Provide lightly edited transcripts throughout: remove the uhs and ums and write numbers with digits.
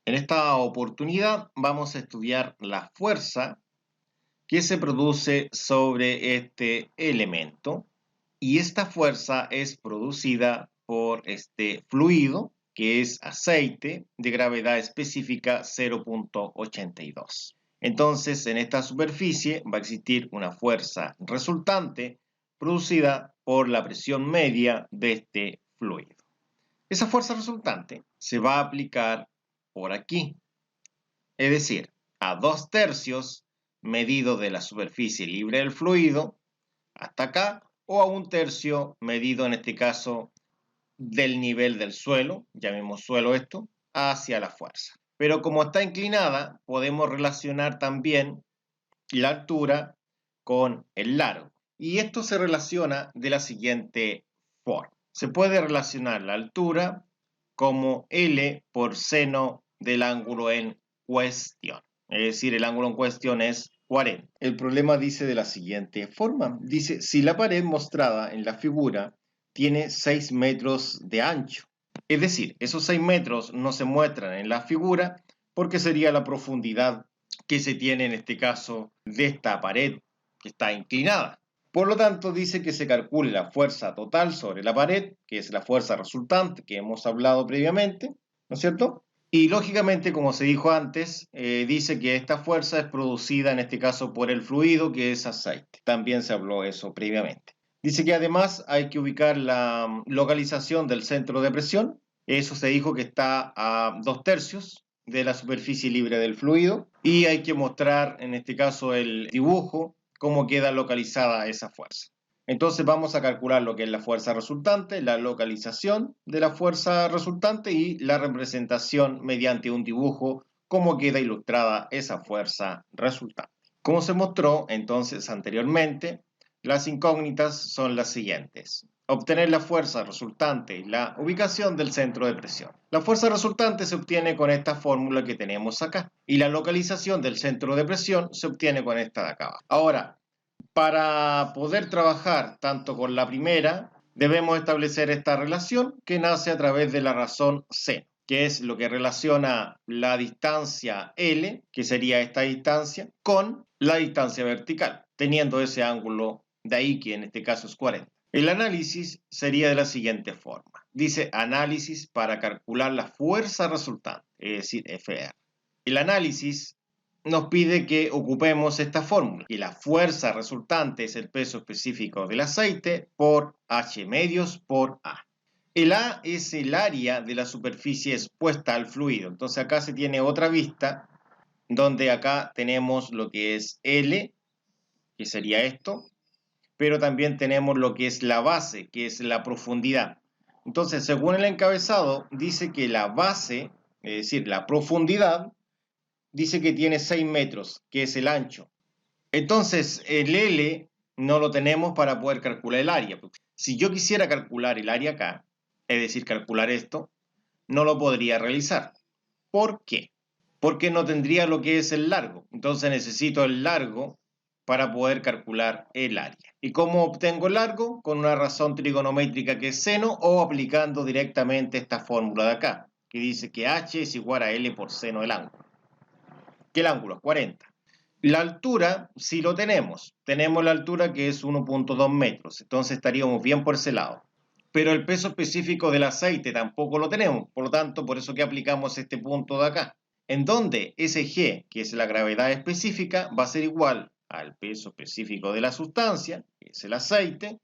En esta oportunidad vamos a estudiar la fuerza que se produce sobre este elemento y esta fuerza es producida por este fluido que es aceite de gravedad específica 0.82. Entonces, en esta superficie va a existir una fuerza resultante producida por la presión media de este fluido. Esa fuerza resultante se va a aplicar por aquí, es decir, a 2/3 medido de la superficie libre del fluido hasta acá, o a 1/3 medido en este caso del nivel del suelo, llamemos suelo esto, hacia la fuerza. Pero como está inclinada, podemos relacionar también la altura con el largo. Y esto se relaciona de la siguiente forma. Se puede relacionar la altura como L por seno del ángulo en cuestión. Es decir, el ángulo en cuestión es 40. El problema dice de la siguiente forma. Dice, si la pared mostrada en la figura tiene 6 metros de ancho. Es decir, esos 6 metros no se muestran en la figura porque sería la profundidad que se tiene en este caso de esta pared que está inclinada. Por lo tanto, dice que se calcule la fuerza total sobre la pared, que es la fuerza resultante que hemos hablado previamente, ¿no es cierto? Y lógicamente, como se dijo antes, dice que esta fuerza es producida en este caso por el fluido que es aceite. También se habló eso previamente. Dice que además hay que ubicar la localización del centro de presión. Eso se dijo que está a 2/3 de la superficie libre del fluido. Y hay que mostrar en este caso el dibujo, cómo queda localizada esa fuerza. Entonces vamos a calcular lo que es la fuerza resultante, la localización de la fuerza resultante y la representación mediante un dibujo, cómo queda ilustrada esa fuerza resultante. Como se mostró entonces anteriormente, las incógnitas son las siguientes. Obtener la fuerza resultante y la ubicación del centro de presión. La fuerza resultante se obtiene con esta fórmula que tenemos acá y la localización del centro de presión se obtiene con esta de acá. Ahora, para poder trabajar tanto con la primera, debemos establecer esta relación que nace a través de la razón seno, que es lo que relaciona la distancia L, que sería esta distancia, con la distancia vertical, teniendo ese ángulo de ahí, que en este caso es 40. El análisis sería de la siguiente forma. Dice análisis para calcular la fuerza resultante, es decir, FR. El análisis nos pide que ocupemos esta fórmula, y la fuerza resultante es el peso específico del aceite por H medios por A. El A es el área de la superficie expuesta al fluido, entonces acá se tiene otra vista, donde acá tenemos lo que es L, que sería esto, pero también tenemos lo que es la base, que es la profundidad. Entonces, según el encabezado, dice que la base, es decir, la profundidad, dice que tiene 6 metros, que es el ancho. Entonces, el L no lo tenemos para poder calcular el área. Si yo quisiera calcular el área acá, es decir, calcular esto, no lo podría realizar. ¿Por qué? Porque no tendría lo que es el largo. Entonces necesito el largo para poder calcular el área. ¿Y cómo obtengo el largo? Con una razón trigonométrica que es seno o aplicando directamente esta fórmula de acá, que dice que H es igual a L por seno del ángulo. Que el ángulo es 40. La altura sí lo tenemos. Tenemos la altura que es 1.2 metros. Entonces estaríamos bien por ese lado. Pero el peso específico del aceite tampoco lo tenemos. Por lo tanto, por eso que aplicamos este punto de acá. En donde ese G, que es la gravedad específica, va a ser igual al peso específico de la sustancia, que es el aceite,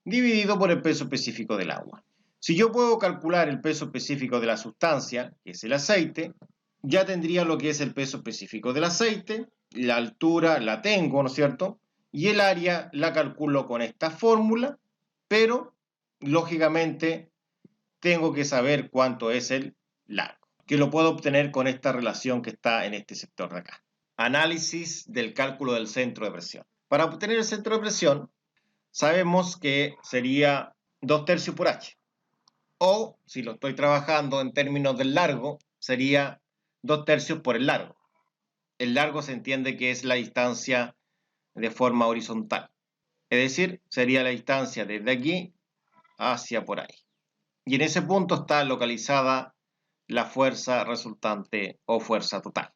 dividido por el peso específico del agua. Si yo puedo calcular el peso específico de la sustancia, que es el aceite, ya tendría lo que es el peso específico del aceite, la altura la tengo, ¿no es cierto? Y el área la calculo con esta fórmula, pero lógicamente tengo que saber cuánto es el largo, que lo puedo obtener con esta relación que está en este sector de acá. Análisis del cálculo del centro de presión. Para obtener el centro de presión, sabemos que sería 2/3 por H. O, si lo estoy trabajando en términos del largo, sería 2/3 por el largo. El largo se entiende que es la distancia de forma horizontal. Es decir, sería la distancia desde aquí hacia por ahí. Y en ese punto está localizada la fuerza resultante o fuerza total.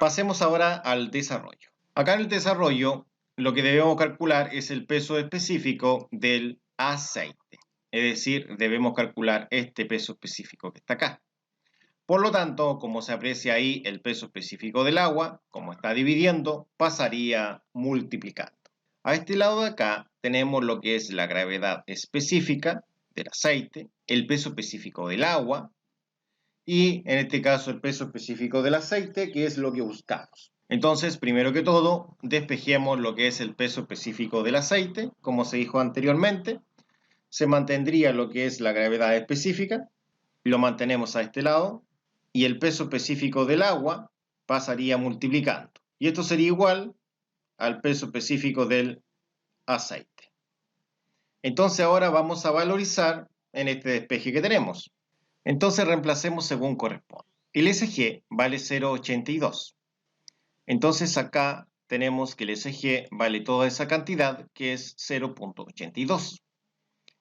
Pasemos ahora al desarrollo. Acá en el desarrollo, lo que debemos calcular es el peso específico del aceite. Es decir, debemos calcular este peso específico que está acá. Por lo tanto, como se aprecia ahí el peso específico del agua, como está dividiendo, pasaría multiplicando. A este lado de acá tenemos lo que es la gravedad específica del aceite, el peso específico del agua y en este caso el peso específico del aceite, que es lo que buscamos. Entonces, primero que todo, despejemos lo que es el peso específico del aceite, como se dijo anteriormente. Se mantendría lo que es la gravedad específica, lo mantenemos a este lado, y el peso específico del agua pasaría multiplicando. Y esto sería igual al peso específico del aceite. Entonces ahora vamos a valorizar en este despeje que tenemos. Entonces reemplacemos según corresponde. El SG vale 0,82. Entonces acá tenemos que el SG vale toda esa cantidad que es 0,82.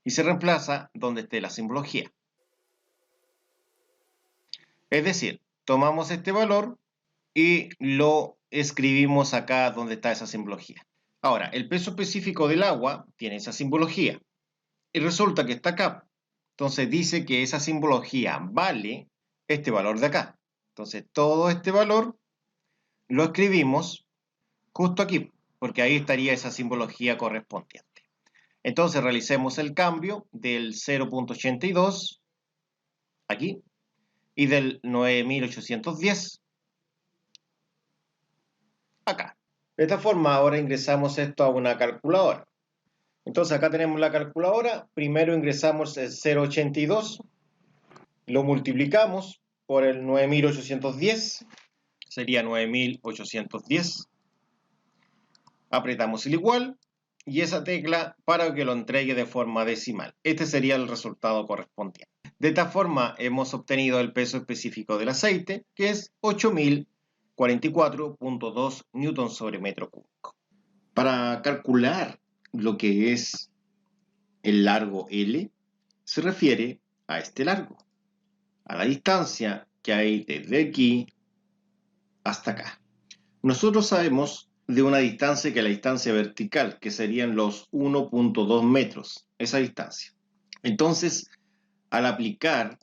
Y se reemplaza donde esté la simbología. Es decir, tomamos este valor y lo escribimos acá donde está esa simbología. Ahora, el peso específico del agua tiene esa simbología y resulta que está acá. Entonces dice que esa simbología vale este valor de acá. Entonces todo este valor lo escribimos justo aquí, porque ahí estaría esa simbología correspondiente. Entonces realicemos el cambio del 0,82 aquí y del 9810 acá. De esta forma ahora ingresamos esto a una calculadora. Entonces acá tenemos la calculadora. Primero ingresamos el 0,82, lo multiplicamos por el 9810, sería 9810. Apretamos el igual y esa tecla para que lo entregue de forma decimal. Este sería el resultado correspondiente. De esta forma hemos obtenido el peso específico del aceite, que es 8044.2 newton sobre metro cúbico. Para calcular lo que es el largo L, se refiere a este largo, a la distancia que hay desde aquí hasta acá. Nosotros sabemos de una distancia que es la distancia vertical, que serían los 1,2 metros, esa distancia. Entonces, al aplicar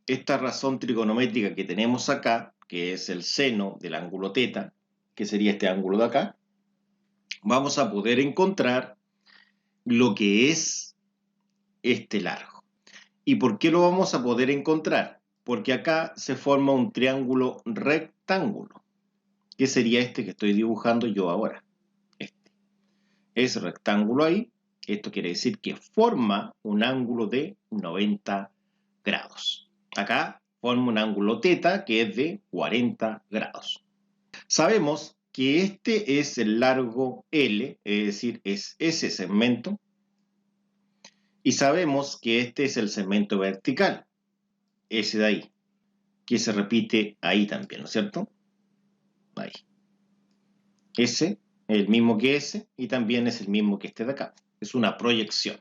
esta razón trigonométrica que tenemos acá, que es el seno del ángulo θ, que sería este ángulo de acá, vamos a poder encontrar lo que es este largo. ¿Y por qué lo vamos a poder encontrar? Porque acá se forma un triángulo rectángulo, que sería este que estoy dibujando yo ahora. Este. Es rectángulo ahí, esto quiere decir que forma un ángulo de 90 grados. Acá forma un ángulo θ que es de 40 grados. Sabemos que este es el largo L, es decir, es ese segmento. Y sabemos que este es el segmento vertical, ese de ahí, que se repite ahí también, ¿no es cierto? Ahí. Ese es el mismo que ese y también es el mismo que este de acá. Es una proyección.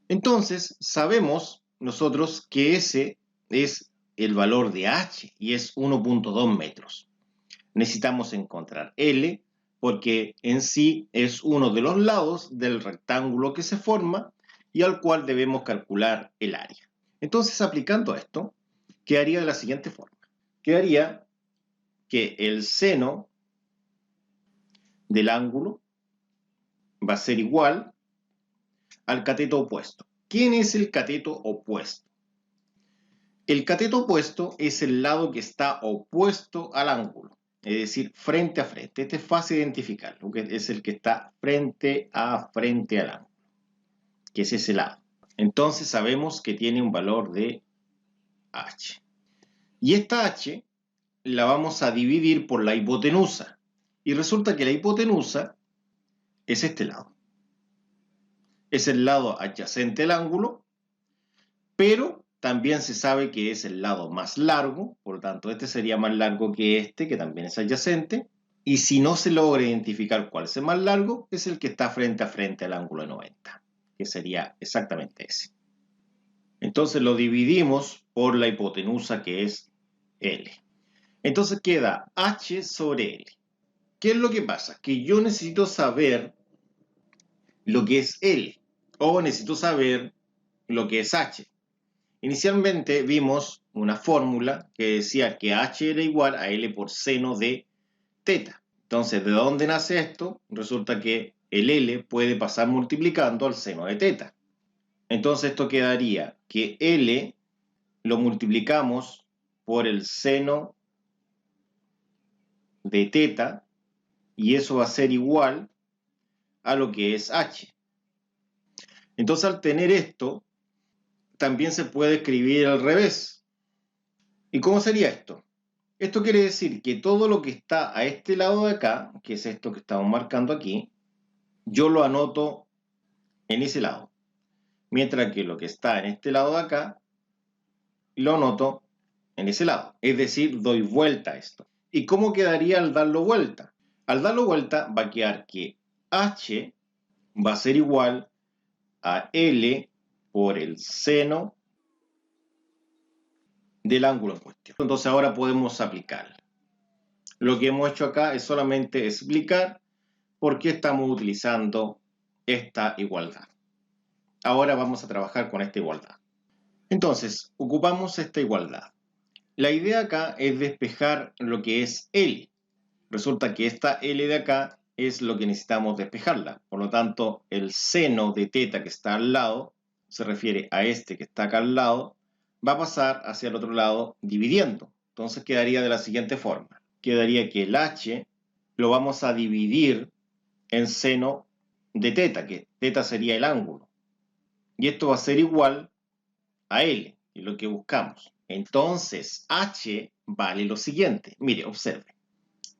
Entonces, sabemos nosotros que ese es el valor de H y es 1,2 metros. Necesitamos encontrar L porque en sí es uno de los lados del rectángulo que se forma y al cual debemos calcular el área. Entonces, aplicando esto, quedaría de la siguiente forma. Quedaría que el seno del ángulo va a ser igual al cateto opuesto. ¿Quién es el cateto opuesto? El cateto opuesto es el lado que está opuesto al ángulo, es decir, frente a frente. Este es fácil de identificar, es el que está frente al ángulo, que es ese lado. Entonces sabemos que tiene un valor de H. Y esta H la vamos a dividir por la hipotenusa. Y resulta que la hipotenusa es este lado. Es el lado adyacente al ángulo, pero también se sabe que es el lado más largo, por lo tanto este sería más largo que este, que también es adyacente. Y si no se logra identificar cuál es el más largo, es el que está frente a frente al ángulo de 90, que sería exactamente ese. Entonces lo dividimos por la hipotenusa que es L. Entonces queda H sobre L. ¿Qué es lo que pasa? Que yo necesito saber lo que es L o necesito saber lo que es H. Inicialmente vimos una fórmula que decía que H era igual a L por seno de teta. Entonces, ¿de dónde nace esto? Resulta que el L puede pasar multiplicando al seno de teta. Entonces esto quedaría que L lo multiplicamos por el seno de teta y eso va a ser igual a lo que es H. Entonces al tener esto, también se puede escribir al revés. ¿Y cómo sería esto? Esto quiere decir que todo lo que está a este lado de acá, que es esto que estamos marcando aquí, yo lo anoto en ese lado. Mientras que lo que está en este lado de acá, lo anoto en ese lado. Es decir, doy vuelta a esto. ¿Y cómo quedaría al darlo vuelta? Al darlo vuelta va a quedar que H va a ser igual a L por el seno del ángulo en cuestión. Entonces ahora podemos aplicar. Lo que hemos hecho acá es solamente explicar por qué estamos utilizando esta igualdad. Ahora vamos a trabajar con esta igualdad. Entonces, ocupamos esta igualdad. La idea acá es despejar lo que es L. Resulta que esta L de acá es lo que necesitamos despejarla. Por lo tanto, el seno de teta que está al lado, se refiere a este que está acá al lado, va a pasar hacia el otro lado dividiendo. Entonces quedaría de la siguiente forma. Quedaría que el H lo vamos a dividir en seno de teta, que teta sería el ángulo. Y esto va a ser igual a L, y lo que buscamos. Entonces, H vale lo siguiente. Mire, observe.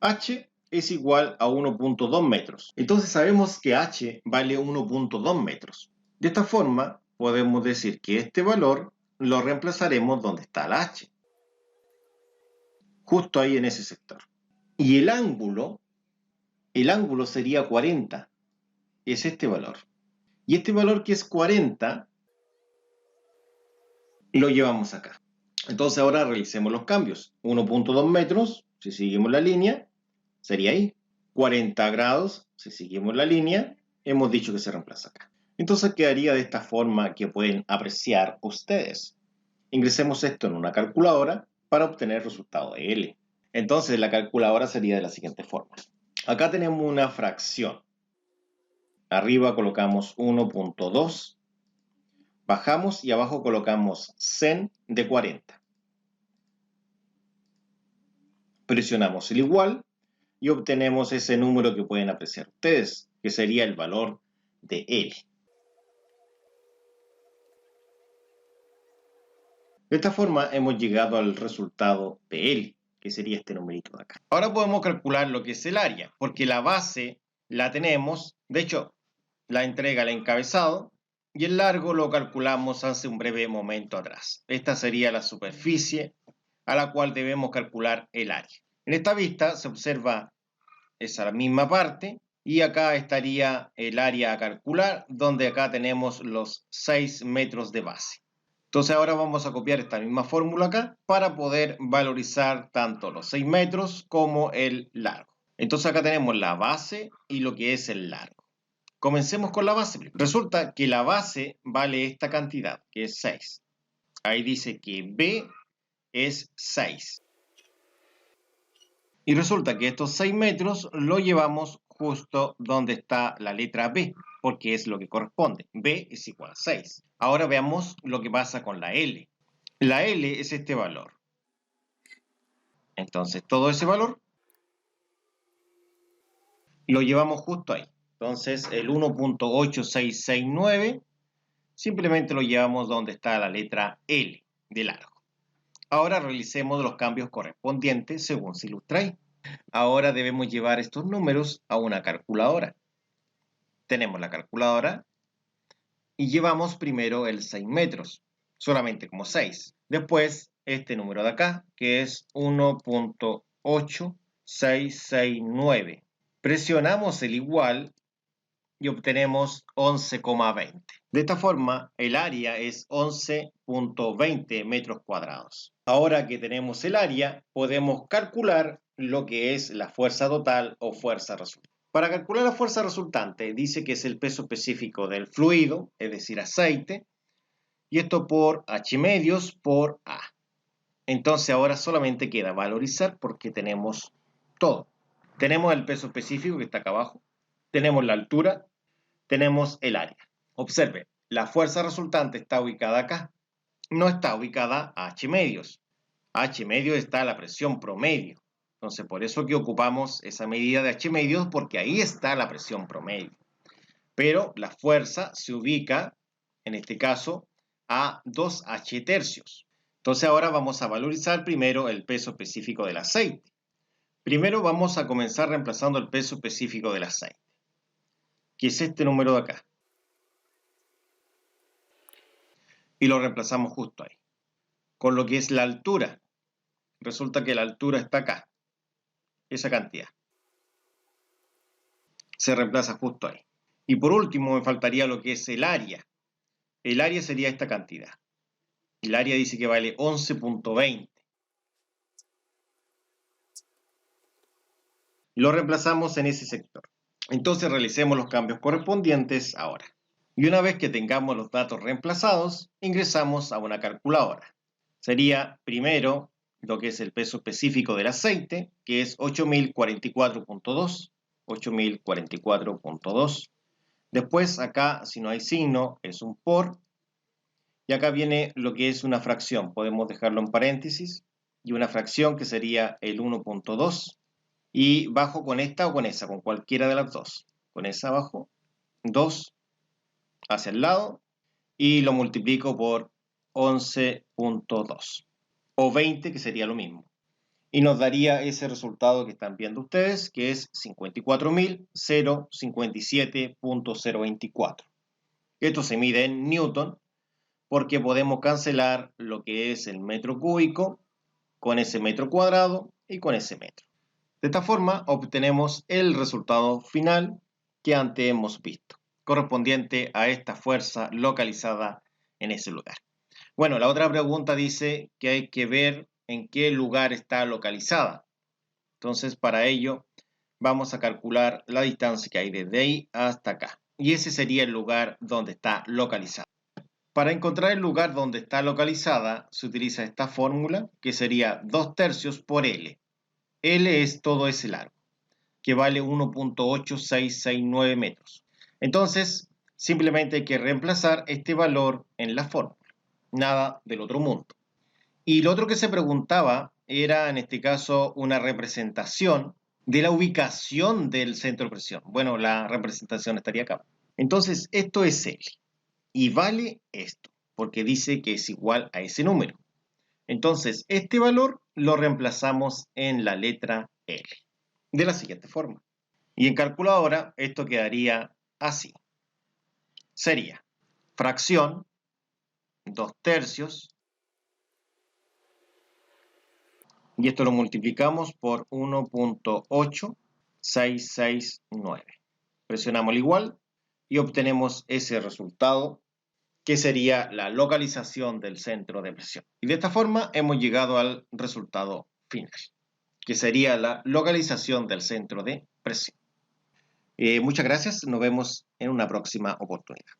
H es igual a 1.2 metros. Entonces sabemos que H vale 1.2 metros. De esta forma, podemos decir que este valor lo reemplazaremos donde está la H. Justo ahí en ese sector. Y el ángulo sería 40. Es este valor. Y este valor que es 40, lo llevamos acá. Entonces ahora realicemos los cambios. 1.2 metros, si seguimos la línea, sería ahí. 40 grados, si seguimos la línea, hemos dicho que se reemplaza acá. Entonces quedaría de esta forma que pueden apreciar ustedes. Ingresemos esto en una calculadora para obtener el resultado de L. Entonces la calculadora sería de la siguiente forma. Acá tenemos una fracción. Arriba colocamos 1.2. Bajamos y abajo colocamos sen de 40. Presionamos el igual y obtenemos ese número que pueden apreciar ustedes, que sería el valor de L. De esta forma hemos llegado al resultado de L, que sería este numerito de acá. Ahora podemos calcular lo que es el área, porque la base la tenemos, de hecho, la entrega el encabezado, y el largo lo calculamos hace un breve momento atrás. Esta sería la superficie a la cual debemos calcular el área. En esta vista se observa esa misma parte y acá estaría el área a calcular, donde acá tenemos los 6 metros de base. Entonces ahora vamos a copiar esta misma fórmula acá para poder valorizar tanto los 6 metros como el largo. Entonces acá tenemos la base y lo que es el largo. Comencemos con la base. Resulta que la base vale esta cantidad, que es 6. Ahí dice que B es 6. Y resulta que estos 6 metros lo llevamos justo donde está la letra B, porque es lo que corresponde. B es igual a 6. Ahora veamos lo que pasa con la L. La L es este valor. Entonces todo ese valor lo llevamos justo ahí. Entonces el 1.8669 simplemente lo llevamos donde está la letra L de largo. Ahora realicemos los cambios correspondientes según se ilustra ahí. Ahora debemos llevar estos números a una calculadora. Tenemos la calculadora y llevamos primero el 6 metros, solamente como 6. Después este número de acá, que es 1.8669. Presionamos el igual y obtenemos 11,20. De esta forma, el área es 11,20 metros cuadrados. Ahora que tenemos el área, podemos calcular lo que es la fuerza total o fuerza resultante. Para calcular la fuerza resultante, dice que es el peso específico del fluido, es decir, aceite, y esto por H medios por A. Entonces ahora solamente queda valorizar porque tenemos todo. Tenemos el peso específico que está acá abajo, tenemos la altura, tenemos el área. Observe, la fuerza resultante está ubicada acá, no está ubicada a H medios. H medios está la presión promedio. Entonces por eso que ocupamos esa medida de H medios porque ahí está la presión promedio. Pero la fuerza se ubica, en este caso, a 2H tercios. Entonces ahora vamos a valorizar primero el peso específico del aceite. Primero vamos a comenzar reemplazando el peso específico del aceite, que es este número de acá. Y lo reemplazamos justo ahí. Con lo que es la altura. Resulta que la altura está acá. Esa cantidad. Se reemplaza justo ahí. Y por último me faltaría lo que es el área. El área sería esta cantidad. El área dice que vale 11,20. Lo reemplazamos en ese sector. Entonces realicemos los cambios correspondientes ahora. Y una vez que tengamos los datos reemplazados, ingresamos a una calculadora. Sería primero lo que es el peso específico del aceite, que es 8044.2. 8044.2. Después acá, si no hay signo, es un por. Y acá viene lo que es una fracción. Podemos dejarlo en paréntesis. Y una fracción que sería el 1,2. Y bajo con esta o con esa, con cualquiera de las dos. Con esa abajo, 2 hacia el lado. Y lo multiplico por 11,2. O 20, que sería lo mismo. Y nos daría ese resultado que están viendo ustedes, que es 54.057.024. Esto se mide en Newton, porque podemos cancelar lo que es el metro cúbico con ese metro cuadrado y con ese metro. De esta forma obtenemos el resultado final que antes hemos visto, correspondiente a esta fuerza localizada en ese lugar. Bueno, la otra pregunta dice que hay que ver en qué lugar está localizada. Entonces, para ello, vamos a calcular la distancia que hay desde ahí hasta acá. Y ese sería el lugar donde está localizada. Para encontrar el lugar donde está localizada, se utiliza esta fórmula, que sería 2 tercios por L. L es todo ese largo, que vale 1,8669 metros. Entonces, simplemente hay que reemplazar este valor en la fórmula. Nada del otro mundo. Y lo otro que se preguntaba era, en este caso, una representación de la ubicación del centro de presión. Bueno, la representación estaría acá. Entonces, esto es L. Y vale esto, porque dice que es igual a ese número. Entonces, este valor lo reemplazamos en la letra L, de la siguiente forma. Y en calculadora, esto quedaría así. Sería fracción 2 tercios, y esto lo multiplicamos por 1,8669. Presionamos el igual y obtenemos ese resultado, que sería la localización del centro de presión. Y de esta forma hemos llegado al resultado final, que sería la localización del centro de presión. Muchas gracias, nos vemos en una próxima oportunidad.